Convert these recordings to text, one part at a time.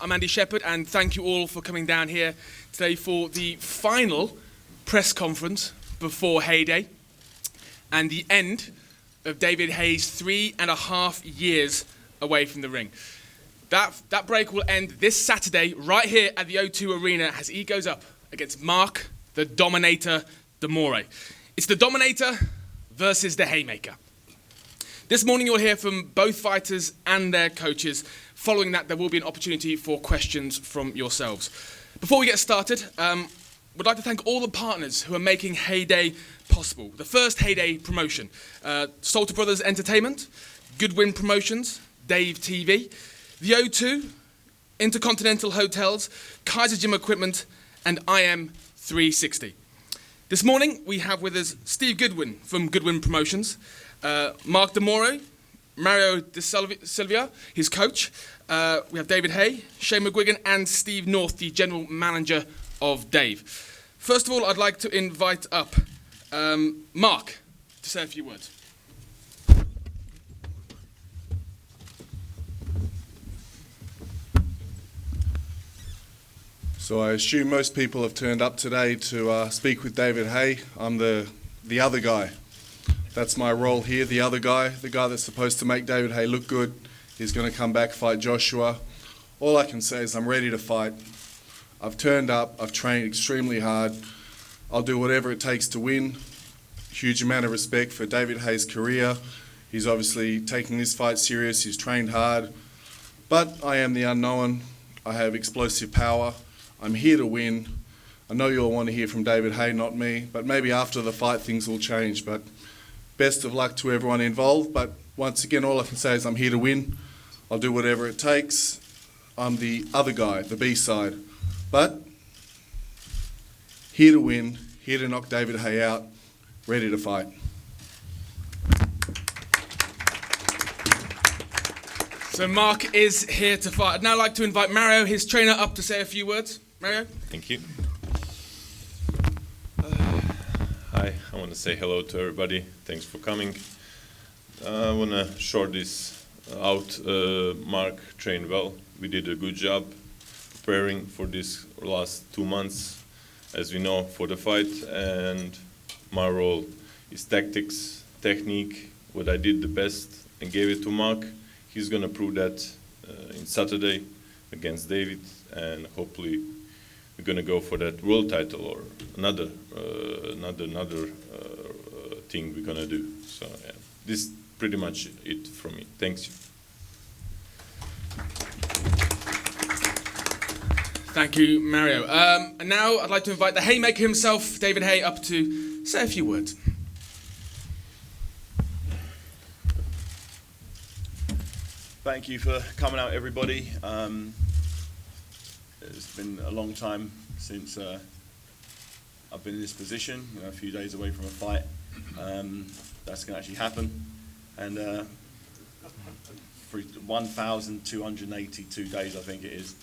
I'm Andy Shepherd, and thank you all for coming down here today for the final press conference before Haye Day and the end of David Haye's 3.5 years away from the ring. That break will end this Saturday right here at the O2 Arena as he goes up against Mark the Dominator De Mori. It's the Dominator versus the Haymaker. This morning you'll hear from both fighters and their coaches. Following that, there will be an opportunity for questions from yourselves. Before we get started, we'd like to thank all the partners who are making Haye Day possible. The first Haye Day promotion, Salter Brothers Entertainment, Goodwin Promotions, Dave TV, the O2, Intercontinental Hotels, Kaiser Gym Equipment, and IM 360. This morning, we have with us Steve Goodwin from Goodwin Promotions, Mark De Mori, Mario De Silvia, his coach. We have David Haye, Shane McGuigan, and Steve North, the general manager of Dave. First of all, I'd like to invite up Mark to say a few words. So I assume most people have turned up today to speak with David Haye. I'm the other guy. That's my role here, the other guy, the guy that's supposed to make David Haye look good. He's going to come back, fight Joshua. All I can say is I'm ready to fight. I've turned up, I've trained extremely hard. I'll do whatever it takes to win. Huge amount of respect for David Haye's career. He's obviously taking this fight serious, he's trained hard. But I am the unknown. I have explosive power. I'm here to win. I know you all want to hear from David Haye, not me, but maybe after the fight things will change. But best of luck to everyone involved. But once again, all I can say is I'm here to win. I'll do whatever it takes. I'm the other guy, the B-side. But here to win, here to knock David Haye out, ready to fight. So Mark is here to fight. I'd now like to invite Mario, his trainer, up to say a few words. Mario? Thank you. Hi, I want to say hello to everybody. Thanks for coming. I want to short this out. Mark trained well. We did a good job preparing for this last 2 months, as we know, for the fight. And my role is tactics, technique, what I did the best and gave it to Mark. He's going to prove that in Saturday against David, and hopefully we're going to go for that world title or another thing we're going to do. So yeah, this is pretty much it from me. Thanks. Thank you, Mario. And now I'd like to invite the Haymaker himself, David Haye, up to say a few words. Thank you for coming out, everybody. It's been a long time since I've been in this position, a few days away from a fight. That's going to actually happen. And for 1,282 days, I think it is.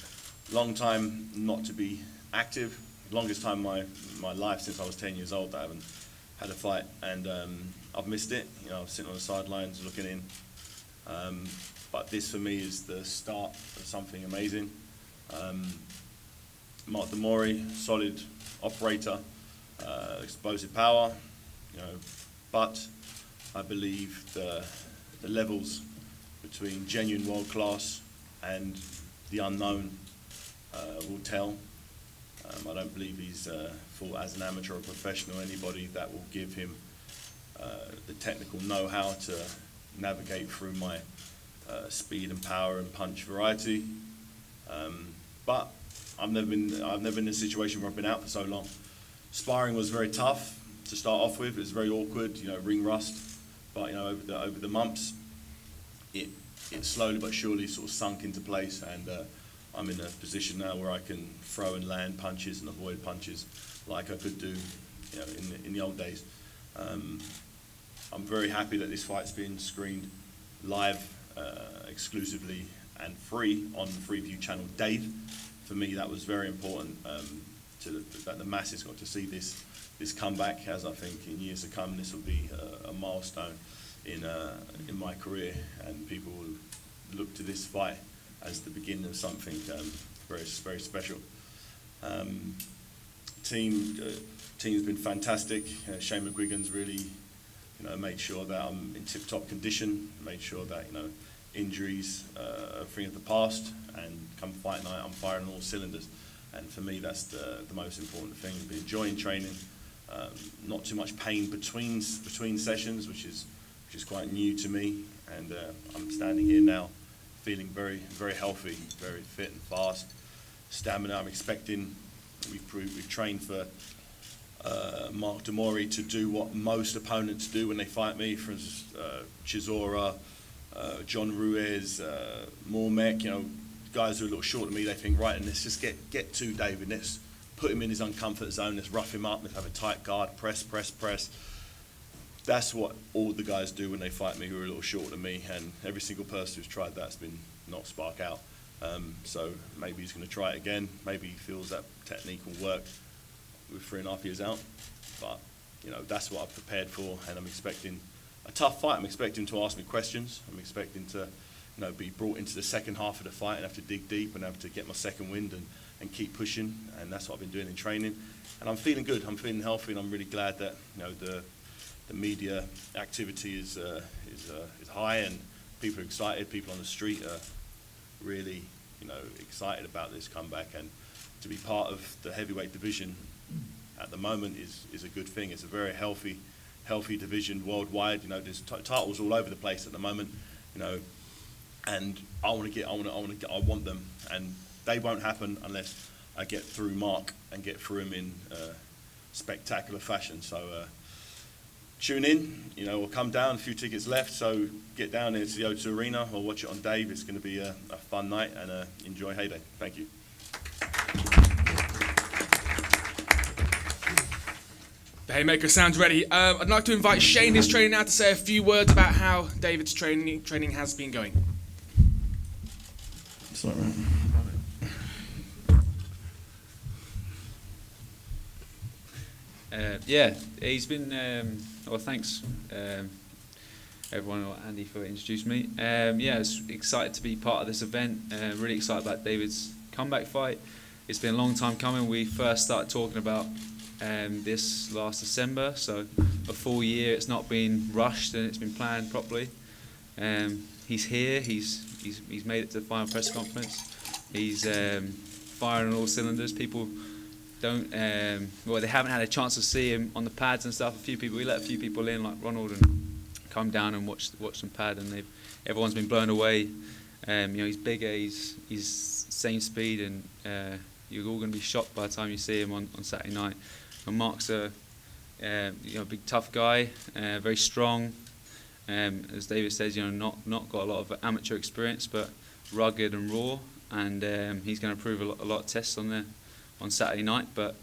Long time not to be active. Longest time in my life since I was 10 years old that I haven't had a fight. And I've missed it. I was sitting on the sidelines looking in. But this for me is the start of something amazing. Mark De Mori, solid operator, explosive power, but I believe the levels between genuine world class and the unknown will tell. I don't believe he's full as an amateur or professional, anybody that will give him the technical know-how to navigate through my speed and power and punch variety, but I've never been in a situation where I've been out for so long. Sparring was very tough to start off with. It was very awkward, ring rust. But over the months, it slowly but surely sort of sunk into place, and I'm in a position now where I can throw and land punches and avoid punches like I could do, in the old days. I'm very happy that this fight's been screened live, exclusively and free on Freeview Channel Dave. For me, that was very important that the masses got to see this comeback, as I think in years to come this will be a milestone in my career, and people will look to this fight as the beginning of something very, very special. Team's been fantastic. Shane McGuigan's really, made sure that I'm in tip-top condition, made sure that, injuries are free of the past, and come fight night, I'm firing on all cylinders. And for me, that's the most important thing. Be enjoying training, not too much pain between sessions, which is quite new to me. And I'm standing here now, feeling very, very healthy, very fit and fast. Stamina, I'm expecting. We've trained for Mark De Mori to do what most opponents do when they fight me. For instance, Chisora, John Ruiz, Mormek, guys who are a little shorter than me, they think, right, and let's just get to David, let's put him in his uncomfort zone, let's rough him up, let's have a tight guard, press. That's what all the guys do when they fight me who are a little shorter than me, and every single person who's tried that's been knocked spark out. So maybe he's going to try it again, maybe he feels that technique will work with 3.5 years out, but that's what I've prepared for, and I'm expecting a tough fight. I'm expecting to ask me questions, I'm expecting to be brought into the second half of the fight and have to dig deep and have to get my second wind and keep pushing, and that's what I've been doing in training. And I'm feeling good, I'm feeling healthy, and I'm really glad that the media activity is high, and people are excited, people on the street are really excited about this comeback, and to be part of the heavyweight division at the moment is a good thing. It's a very healthy division worldwide. There's titles all over the place at the moment, and I want them, and they won't happen unless I get through Mark and get through him in spectacular fashion. So tune in, we'll come down, a few tickets left, so get down there to the O2 Arena or watch it on Dave. It's going to be a fun night, and enjoy Haye. Thank you. The Haymaker sounds ready. I'd like to invite Shane, who's training now, to say a few words about how David's training has been going. Sorry. He's been, thanks everyone, or Andy, for introducing me. It's excited to be part of this event, really excited about David's comeback fight. It's been a long time coming. We first started talking about this last December, so a full year. It's not been rushed and it's been planned properly. He's here, he's made it to the final press conference. He's firing on all cylinders. People don't, they haven't had a chance to see him on the pads and stuff. We let a few people in, like Ronald, and come down and watch them pad, and everyone's been blown away. He's bigger, he's same speed, and you're all going to be shocked by the time you see him on Saturday night. And Mark's a big tough guy, very strong. As David says, not got a lot of amateur experience, but rugged and raw. And he's going to prove a lot of tests on Saturday night. But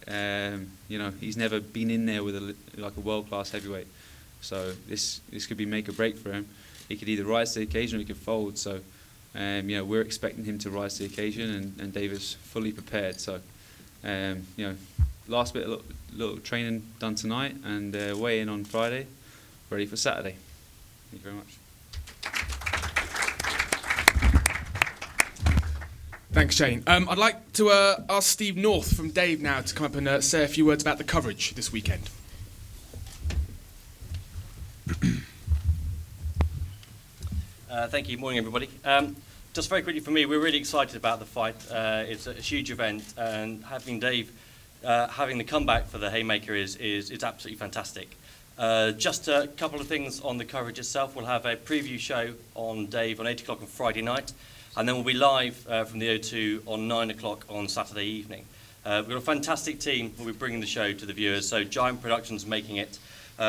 he's never been in there with a world-class heavyweight. So this could be make or break for him. He could either rise to the occasion or he could fold. So we're expecting him to rise to the occasion, and David's fully prepared. So last bit of little training done tonight, and weigh in on Friday, ready for Saturday. Thank you very much. Thanks, Shane. I'd like to ask Steve North from Dave now to come up and say a few words about the coverage this weekend. Thank you. Morning, everybody. Just very quickly for me, we're really excited about the fight. It's a huge event, and having Dave having the comeback for the Haymaker is absolutely fantastic. Just a couple of things on the coverage itself. We'll have a preview show on Dave on 8 o'clock on Friday night, and then we'll be live from the O2 on 9 o'clock on Saturday evening. We've got a fantastic team who will be bringing the show to the viewers, so Giant Productions making it.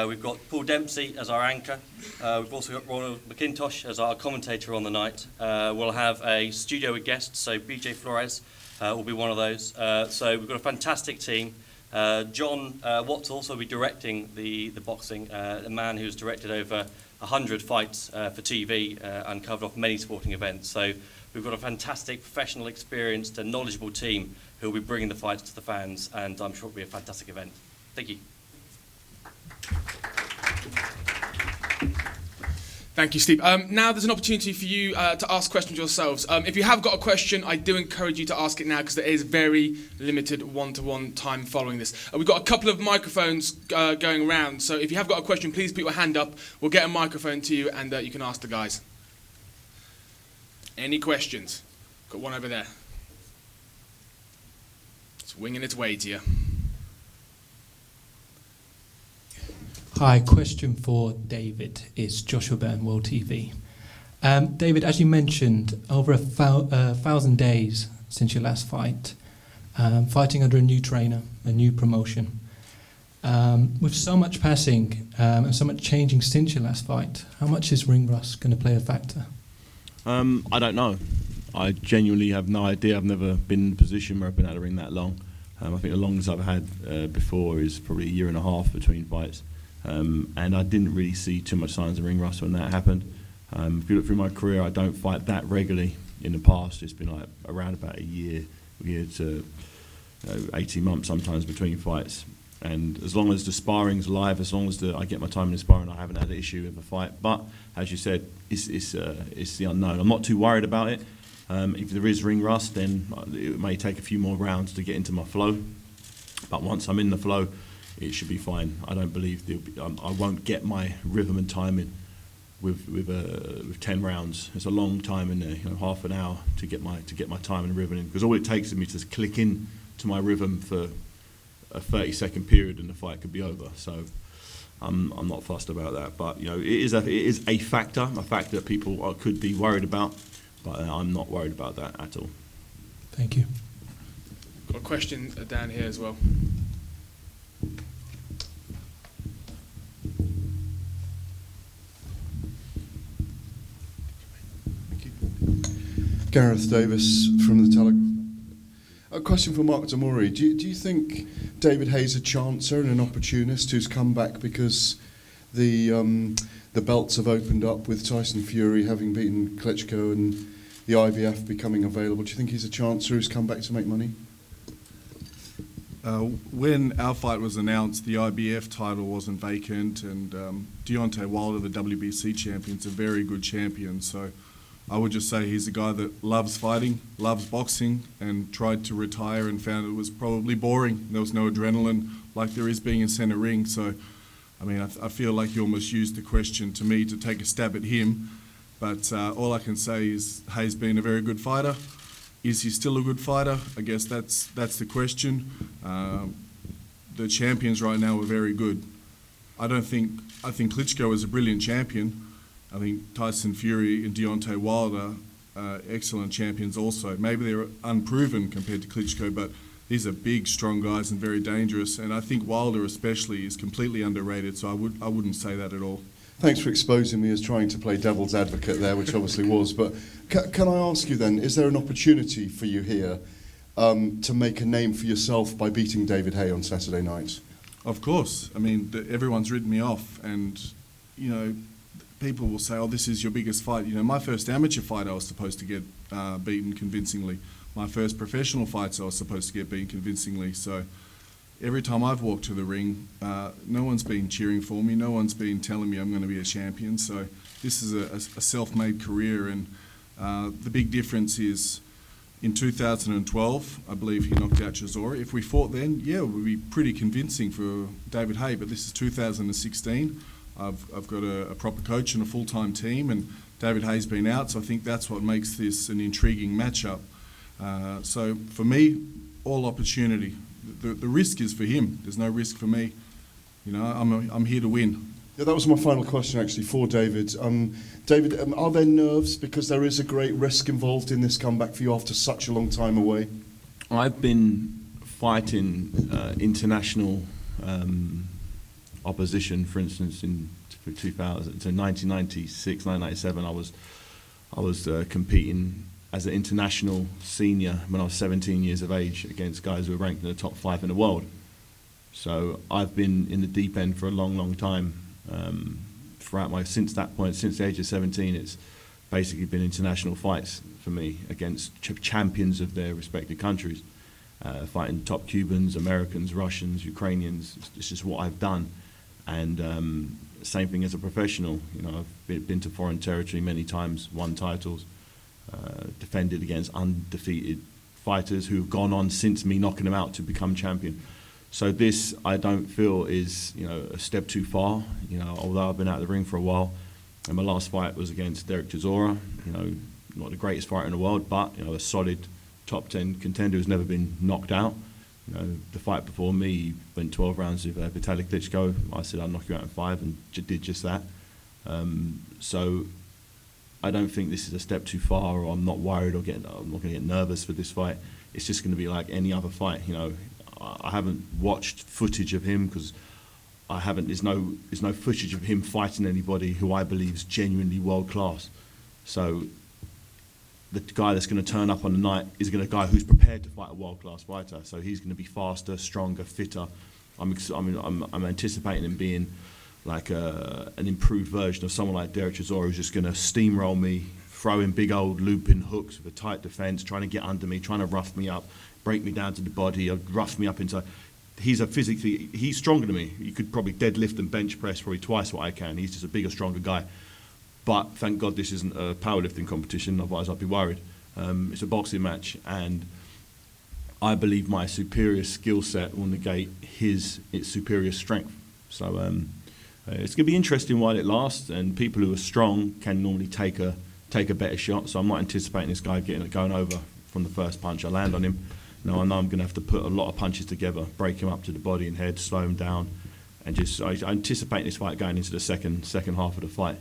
We've got Paul Dempsey as our anchor. We've also got Ronald McIntosh as our commentator on the night. We'll have a studio with guests, so BJ Flores will be one of those. So we've got a fantastic team. John Watts will also be directing the boxing, a man who's directed over 100 fights for TV and covered off many sporting events. So we've got a fantastic, professional, experienced and knowledgeable team who will be bringing the fights to the fans, and I'm sure it'll be a fantastic event. Thank you. Thank you, Steve. Now there's an opportunity for you to ask questions yourselves. If you have got a question, I do encourage you to ask it now because there is very limited one-to-one time following this. We've got a couple of microphones going around, so if you have got a question, please put your hand up. We'll get a microphone to you and you can ask the guys. Any questions? Got one over there. It's winging its way to you. Hi, question for David. It's Joshua Byrne, WHOATV. David, as you mentioned, over 1,000 days since your last fight, fighting under a new trainer, a new promotion. With so much passing and so much changing since your last fight, how much is ring rust going to play a factor? I don't know. I genuinely have no idea. I've never been in a position where I've been out of the ring that long. I think the longest I've had before is probably a year and a half between fights. And I didn't really see too much signs of ring rust when that happened. If you look through my career, I don't fight that regularly. In the past, it's been like around about a year to 18 months sometimes between fights. And as long as the sparring's live, as long as I get my time in the sparring, I haven't had an issue with a fight. But as you said, it's the unknown. I'm not too worried about it. If there is ring rust, then it may take a few more rounds to get into my flow. But once I'm in the flow, it should be fine. I don't believe I won't get my rhythm and timing with 10 rounds. It's a long time in there, half an hour to get my time and rhythm in. Because all it takes is me to click in to my rhythm for a 30-second period, and the fight could be over. So I'm not fussed about that. But it is a factor that people could be worried about. But I'm not worried about that at all. Thank you. Got a question down here as well. Gareth Davis from the Telegraph. A question for Mark De Mori. Do you think David Haye's a chancer and an opportunist who's come back because the belts have opened up with Tyson Fury having beaten Klitschko and the IBF becoming available? Do you think he's a chancer who's come back to make money? When our fight was announced, the IBF title wasn't vacant, and Deontay Wilder, the WBC champion, is a very good champion. So I would just say he's a guy that loves fighting, loves boxing, and tried to retire and found it was probably boring. There was no adrenaline like there is being in centre ring. So, I mean, I feel like you almost used the question to me to take a stab at him. But all I can say is Haye's been a very good fighter. Is he still a good fighter? I guess that's the question. The champions right now are very good. I think Klitschko is a brilliant champion. I think Tyson Fury and Deontay Wilder are excellent champions also. Maybe they're unproven compared to Klitschko, but these are big, strong guys and very dangerous. And I think Wilder especially is completely underrated, so I wouldn't say that at all. Thanks for exposing me as trying to play devil's advocate there, which obviously was. But can I ask you then, is there an opportunity for you here to make a name for yourself by beating David Haye on Saturday night? Of course. I mean, everyone's written me off, and, people will say, oh, this is your biggest fight. My first amateur fight I was supposed to get beaten convincingly. My first professional fights I was supposed to get beaten convincingly. So every time I've walked to the ring, no one's been cheering for me. No one's been telling me I'm going to be a champion. So this is a self-made career. And the big difference is in 2012, I believe he knocked out Chisora. If we fought then, yeah, it would be pretty convincing for David Haye. But this is 2016. I've got a proper coach and a full-time team, and David Haye's been out, so I think that's what makes this an intriguing matchup. So for me, all opportunity. The risk is for him. There's no risk for me. I'm here to win. Yeah, that was my final question actually for David. David, are there nerves because there is a great risk involved in this comeback for you after such a long time away? I've been fighting international opposition, for instance, in 1996, 1997, I was competing as an international senior when I was 17 years of age against guys who were ranked in the top 5 in the world. So I've been in the deep end for a long, long time. Since that point, since the age of 17, it's basically been international fights for me against champions of their respective countries, fighting top Cubans, Americans, Russians, Ukrainians. It's just what I've done. And same thing as a professional. You know, I've been to foreign territory many times, won titles, defended against undefeated fighters who've gone on since me knocking them out to become champion. So this, I don't feel, is, you know, a step too far. You know, although I've been out of the ring for a while, and my last fight was against Derek Chisora. You know, not the greatest fighter in the world, but, you know, a solid top 10 contender who's never been knocked out. You know, the fight before me, he went 12 rounds with Vitaly Klitschko. I said I'd knock you out in 5, and did just that. So I don't think this is a step too far, or I'm not worried, or I'm not going to get nervous for this fight. It's just going to be like any other fight. You know, I haven't watched footage of him because there's no footage of him fighting anybody who I believe is genuinely world class. So the guy that's going to turn up on the night is going to be a guy who's prepared to fight a world class fighter. So he's going to be faster, stronger, fitter. I'm anticipating him being like an improved version of someone like Derek Chisora, who's just going to steamroll me, throw in big old looping hooks with a tight defense, trying to get under me, trying to rough me up, break me down to the body, or rough me up into. He's stronger than me. You could probably deadlift and bench press probably twice what I can. He's just a bigger, stronger guy. But thank God this isn't a powerlifting competition, otherwise I'd be worried. It's a boxing match, and I believe my superior skill set will negate its superior strength. So it's going to be interesting while it lasts, and people who are strong can normally take a better shot. So I'm not anticipating this guy going over from the first punch I land on him. No, I know I'm going to have to put a lot of punches together, break him up to the body and head, slow him down, and I anticipate this fight going into the second half of the fight,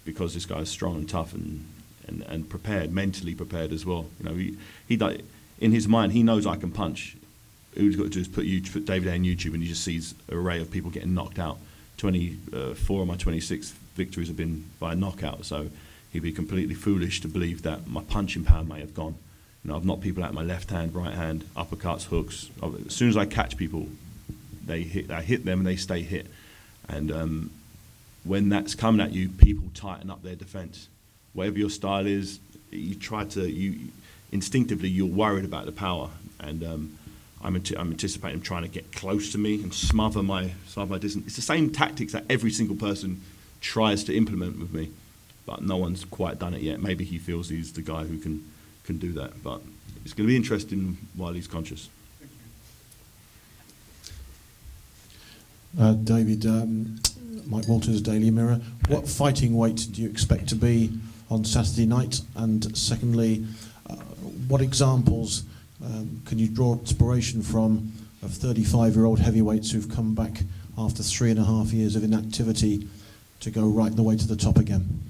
because this guy's strong and tough and prepared, mentally prepared as well. You know, he in his mind he knows I can punch. All he's got to do is put David Haye on YouTube, and he just sees an array of people getting knocked out. 24 of my 26 victories have been by knockout, so he'd be completely foolish to believe that my punching power may have gone. You know, I've knocked people out my left hand, right hand, uppercuts, hooks. As soon as I catch people, I hit them and they stay hit. And when that's coming at you, people tighten up their defense. Whatever your style is, instinctively you're worried about the power. And I'm anticipating him trying to get close to me and smother my distance. It's the same tactics that every single person tries to implement with me, but no one's quite done it yet. Maybe he feels he's the guy who can do that, but it's going to be interesting while he's conscious. David, Mike Walters, Daily Mirror. What fighting weight do you expect to be on Saturday night? And secondly, what examples can you draw inspiration from of 35-year-old heavyweights who've come back after 3.5 years of inactivity to go right the way to the top again?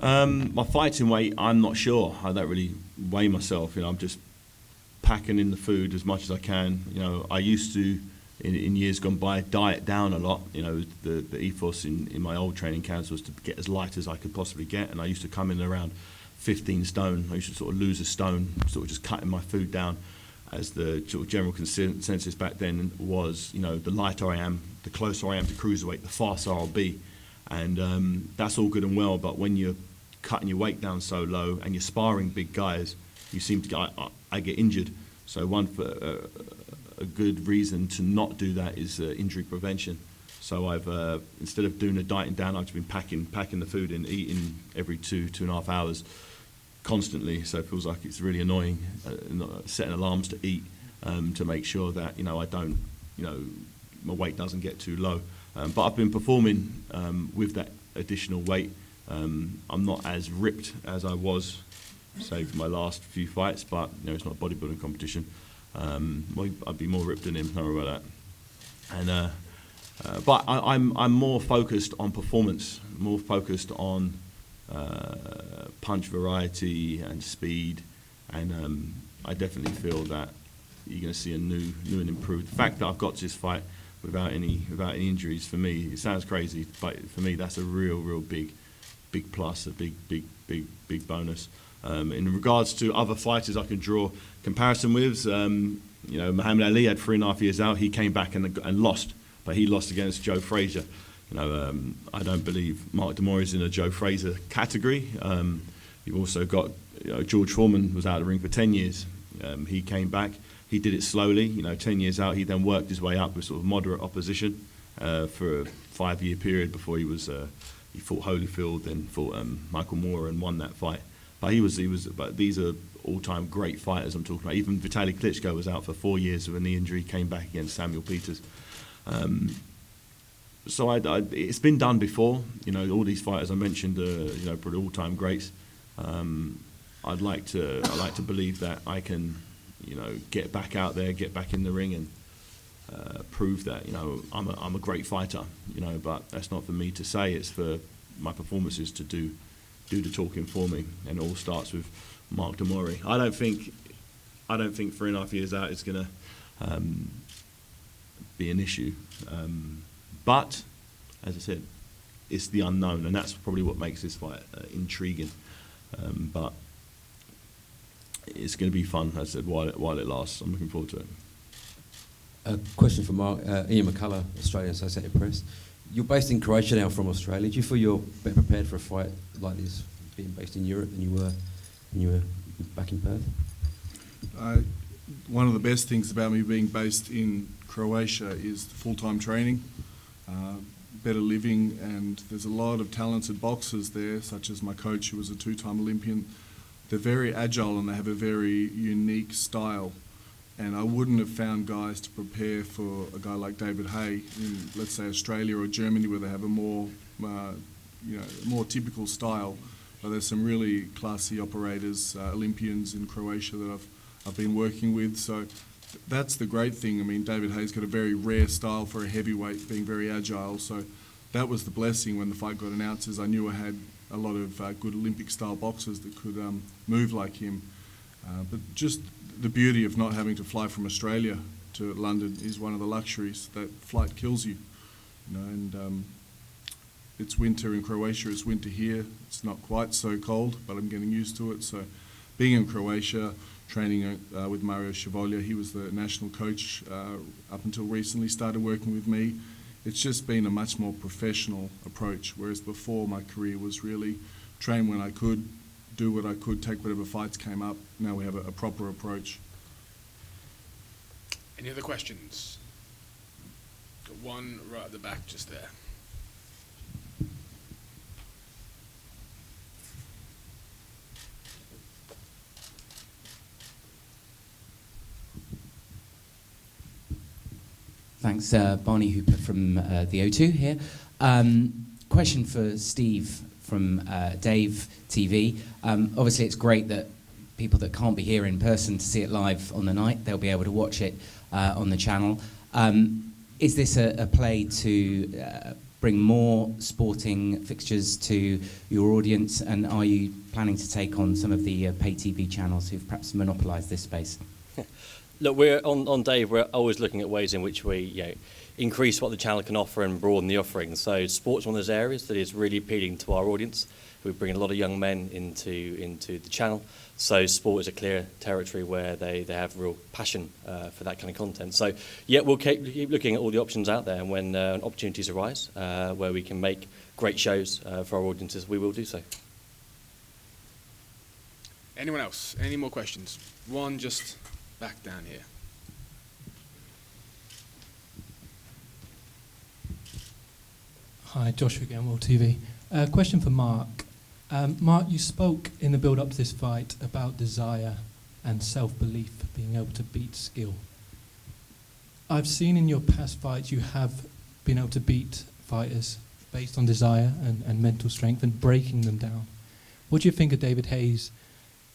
My fighting weight, I'm not sure. I don't really weigh myself. You know, I'm just packing in the food as much as I can. You know, I used to, in years gone by, diet down a lot. You know, the ethos in my old training camps was to get as light as I could possibly get, and I used to come in around 15 stone. I used to sort of lose a stone, sort of just cutting my food down, as the sort of general consensus back then was, you know, the lighter I am, the closer I am to cruiserweight, the faster I'll be. And that's all good and well, but when you're cutting your weight down so low and you're sparring big guys, you seem to I get injured. So a good reason to not do that is injury prevention. So I've instead of doing a dieting down, I've just been packing the food in, eating every 2.5 hours constantly. So it feels like it's really annoying, setting alarms to eat to make sure that, you know, I don't, you know, my weight doesn't get too low. But I've been performing with that additional weight. I'm not as ripped as I was, say, for my last few fights, but, you know, it's not a bodybuilding competition. I'd be more ripped than him, don't worry about that. And but I'm more focused on performance, more focused on punch variety and speed, and I definitely feel that you're going to see a new and improved. The fact that I've got to this fight without any injuries, for me, it sounds crazy, but for me that's a real big plus, a big bonus. In regards to other fighters I can draw comparison with, you know, Muhammad Ali had 3.5 years out. He came back and lost, but he lost against Joe Frazier. You know, I don't believe Mark De Mori is in a Joe Frazier category. You've also got, you know, George Foreman was out of the ring for 10 years. He came back. He did it slowly. You know, 10 years out, he then worked his way up with sort of moderate opposition, for a 5-year period before he fought Holyfield, then fought Michael Moore and won that fight. But but these are all-time great fighters I'm talking about. Even Vitaly Klitschko was out for 4 years with a knee injury, came back against Samuel Peters. So it's been done before. All these fighters I mentioned are probably all-time greats. I'd like to believe that I can get back out there, get back in the ring, and prove that I'm a great fighter. But that's not for me to say. It's for my performances to do the talking for me, and it all starts with Mark De Mori. I don't think 3.5 years out is going to be an issue. But as I said, it's the unknown, and that's probably what makes this fight intriguing. But it's going to be fun, as I said, while it lasts. I'm looking forward to it. A question for Mark. Ian McCullough, Australian Associated Press. You're based in Croatia now, from Australia. Do you feel you're better prepared for a fight like this, being based in Europe, than you were when you were back in Perth? One of the best things about me being based in Croatia is the full-time training, better living, and there's a lot of talented boxers there, such as my coach, who was a 2-time Olympian. They're very agile and they have a very unique style. And I wouldn't have found guys to prepare for a guy like David Haye in, let's say, Australia or Germany, where they have a more, more typical style. But there's some really classy operators, Olympians in Croatia that I've been working with. So that's the great thing. I mean, David Haye's got a very rare style for a heavyweight, being very agile. So that was the blessing when the fight got announced, is I knew I had a lot of good Olympic-style boxers that could move like him. But just the beauty of not having to fly from Australia to London is one of the luxuries. That flight kills you, and it's winter in Croatia, it's winter here. It's not quite so cold, but I'm getting used to it. So being in Croatia, training with Mario Šivolja, he was the national coach up until recently, started working with me. It's just been a much more professional approach, whereas before my career was really train when I could, do what I could, take whatever fights came up. Now we have a proper approach. Any other questions? Got one right at the back just there. Thanks, Barney Hooper from the O2 here. Question for Steve from Dave TV. Obviously, it's great that people that can't be here in person to see it live on the night, they'll be able to watch it on the channel. Is this a play to bring more sporting fixtures to your audience, and are you planning to take on some of the pay TV channels who've perhaps monopolised this space? Look, we're on Dave. We're always looking at ways in which we increase what the channel can offer and broaden the offering. So sports one of those areas that is really appealing to our audience. We bring a lot of young men into the channel. So sport is a clear territory where they have real passion for that kind of content. So yeah, we'll keep looking at all the options out there, and when opportunities arise where we can make great shows for our audiences, we will do so. Anyone else? Any more questions? One just back down here. Hi, Joshua again, WHOATV. Question for Mark. Mark, you spoke in the build-up to this fight about desire and self-belief, being able to beat skill. I've seen in your past fights you have been able to beat fighters based on desire and mental strength and breaking them down. What do you think of David Haye's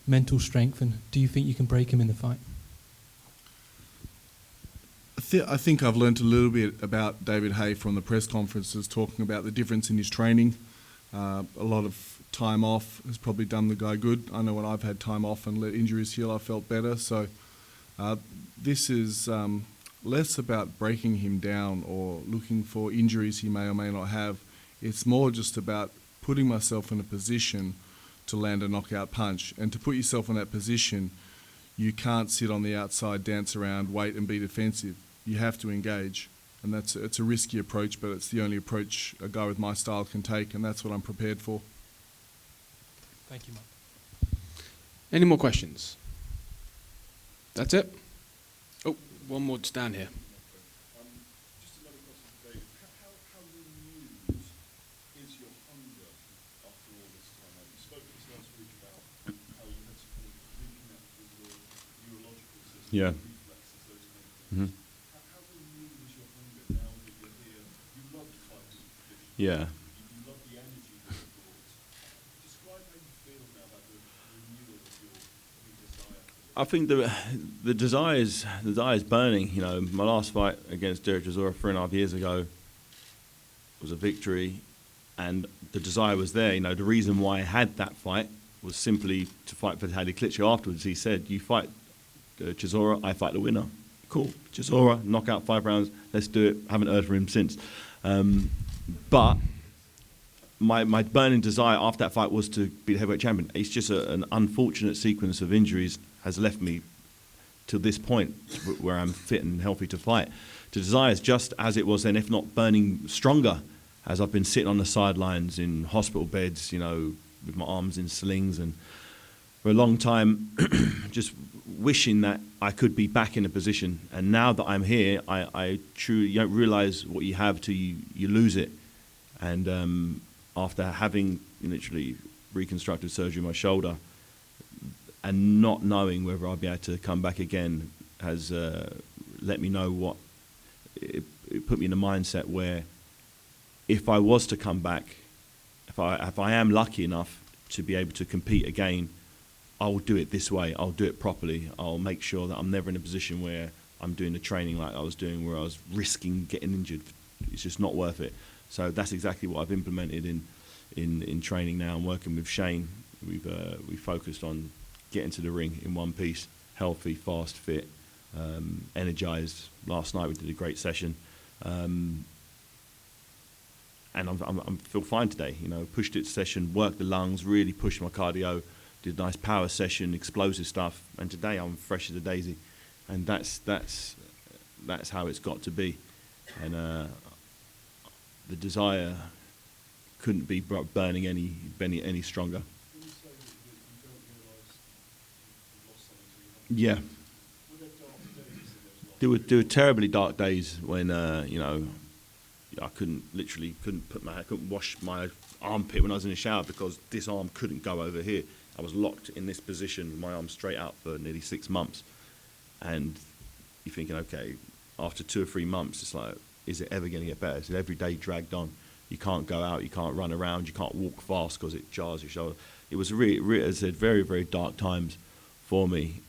mental strength, and do you think you can break him in the fight? I think I've learnt a little bit about David Haye from the press conferences, talking about the difference in his training. A lot of time off has probably done the guy good. I know when I've had time off and let injuries heal, I felt better. So this is less about breaking him down or looking for injuries he may or may not have. It's more just about putting myself in a position to land a knockout punch. And to put yourself in that position, you can't sit on the outside, dance around, wait and be defensive. You have to engage. And it's a risky approach, but it's the only approach a guy with my style can take, and that's what I'm prepared for. Thank you, Mark. Any more questions? That's it? Oh, one more just down here. Just another question for Dave. Yeah. Mm-hmm. Yeah. I think the desire is burning. You know, my last fight against Derek Chisora 3.5 years ago was a victory, and the desire was there. You know, the reason why I had that fight was simply to fight for Haye Klitschko afterwards. He said, "You fight Chisora, I fight the winner." Cool, Chisora, knockout 5 rounds. Let's do it. Haven't heard from him since. But my burning desire after that fight was to be the heavyweight champion. It's just an unfortunate sequence of injuries has left me to this point where I'm fit and healthy to fight. The desire is just as it was then, if not burning stronger, as I've been sitting on the sidelines in hospital beds, you know, with my arms in slings, and for a long time just wishing that I could be back in a position. And now that I'm here, I truly, you don't realise what you have till you lose it. And after having literally reconstructed surgery on my shoulder and not knowing whether I'll be able to come back again has let me know what it put me in a mindset where if I was to come back, if I am lucky enough to be able to compete again, I'll do it this way. I'll do it properly. I'll make sure that I'm never in a position where I'm doing the training like I was doing, where I was risking getting injured. It's just not worth it. So that's exactly what I've implemented in training now. I'm working with Shane. We've focused on getting to the ring in one piece, healthy, fast, fit, energized. Last night we did a great session, and I'm feel fine today. You know, pushed it session, worked the lungs, really pushed my cardio, did a nice power session, explosive stuff, and today I'm fresh as a daisy, and that's how it's got to be, and the desire couldn't be burning any stronger. Yeah. There were terribly dark days when you know, I couldn't wash my armpit when I was in the shower because this arm couldn't go over here. I was locked in this position with my arm straight out for nearly 6 months, and you're thinking, okay, after 2 or 3 months, it's like, is it ever going to get better? So every day dragged on. You can't go out, you can't run around, you can't walk fast because it jars your shoulder. It was really, as I said, very, very dark times for me.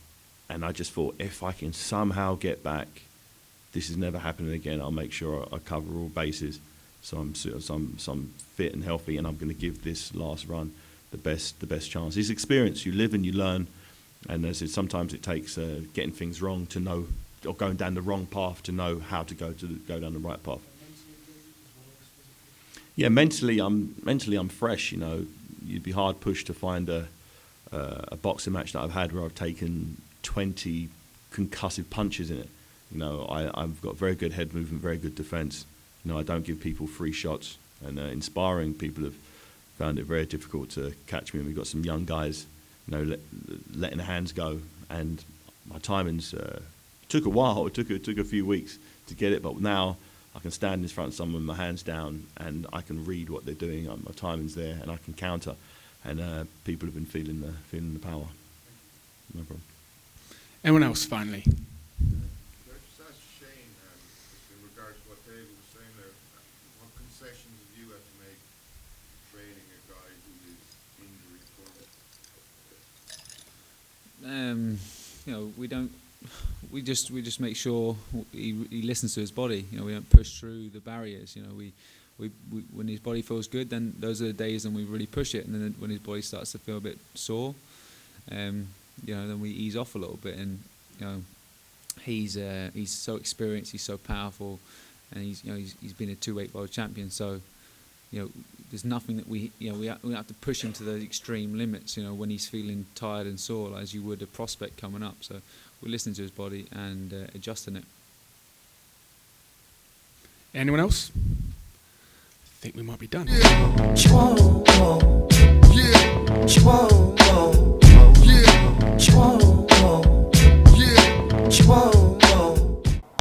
And I just thought, if I can somehow get back, this is never happening again. I'll make sure I cover all bases, so I'm fit and healthy, and I'm going to give this last run the best chance. It's experience. You live and you learn, and as I said, sometimes it takes getting things wrong to know, or going down the wrong path to know how to go down the right path. Yeah, mentally I'm fresh. You know, you'd be hard pushed to find a boxing match that I've had where I've taken 20 concussive punches in it. You know, I've got very good head movement, very good defence. You know, I don't give people free shots, and in sparring, people have found it very difficult to catch me. And we've got some young guys, you know, letting the hands go, and my timings took a while. It took a few weeks to get it, but now I can stand in front of someone with my hands down, and I can read what they're doing. My timing's there, and I can counter. And people have been feeling the power. No problem. Anyone else, finally? Can I just ask Shane, in regards to what David was saying there, what concessions have you had to make training a guy who is injury prone? You know, we just make sure he listens to his body. You know, we don't push through the barriers. You know, we when his body feels good, then those are the days when we really push it. And then when his body starts to feel a bit sore, you know, then we ease off a little bit. And you know, he's so experienced, he's so powerful, and he's been a 2-weight world champion. So, you know, there's nothing that we have to push him to those extreme limits. You know, when he's feeling tired and sore, as you would a prospect coming up. So we're listening to his body and adjusting it. Anyone else? I think we might be done. Yeah.